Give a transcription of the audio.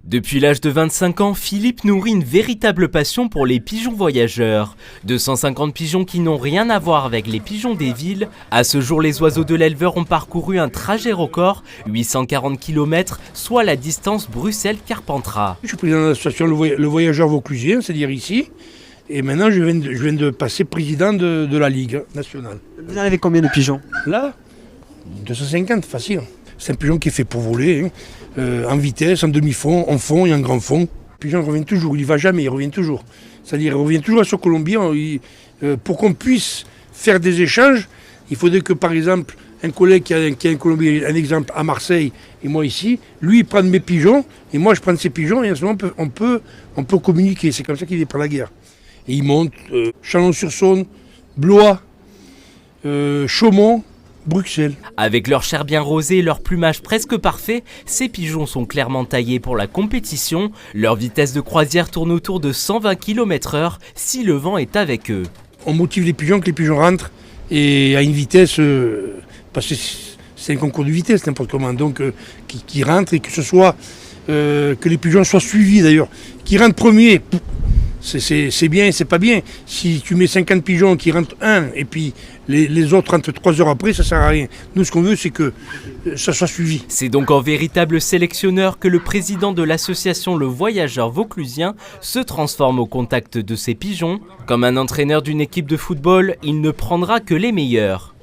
Depuis l'âge de 25 ans, Philippe nourrit une véritable passion pour les pigeons voyageurs. 250 pigeons qui n'ont rien à voir avec les pigeons des villes. À ce jour, les oiseaux de l'éleveur ont parcouru un trajet record, 840 km, soit la distance Bruxelles-Carpentras. Je suis président de l'association Le Voyageur Vauclusien, c'est-à-dire ici. Et maintenant, je viens de passer président de la Ligue nationale. Vous avez combien de pigeons? Là, 250, facile. C'est un pigeon qui est fait pour voler, hein. En vitesse, en demi-fond, en fond et en grand fond. Le pigeon revient toujours, il ne va jamais, il revient toujours. C'est-à-dire, il revient toujours à ce Colombien. Pour qu'on puisse faire des échanges, il faudrait que, par exemple, un collègue qui a un Colombien, un exemple à Marseille et moi ici, lui il prend mes pigeons et moi je prends ses pigeons et en ce moment on peut communiquer. C'est comme ça qu'il est par la guerre. Et il monte Chalon-sur-Saône, Blois, Chaumont, Bruxelles. Avec leur chair bien rosée et leur plumage presque parfait, ces pigeons sont clairement taillés pour la compétition. Leur vitesse de croisière tourne autour de 120 km/h si le vent est avec eux. On motive les pigeons, que les pigeons rentrent et à une vitesse, parce que c'est un concours de vitesse n'importe comment, donc qui rentrent et que ce soit, que les pigeons soient suivis d'ailleurs. Qui rentrent premier, c'est bien et c'est pas bien. Si tu mets 50 pigeons qui rentrent un et puis les autres rentrent 3 heures après, ça sert à rien. Nous ce qu'on veut c'est que ça soit suivi. C'est donc en véritable sélectionneur que le président de l'association Le Voyageur Vauclusien se transforme au contact de ces pigeons. Comme un entraîneur d'une équipe de football, il ne prendra que les meilleurs.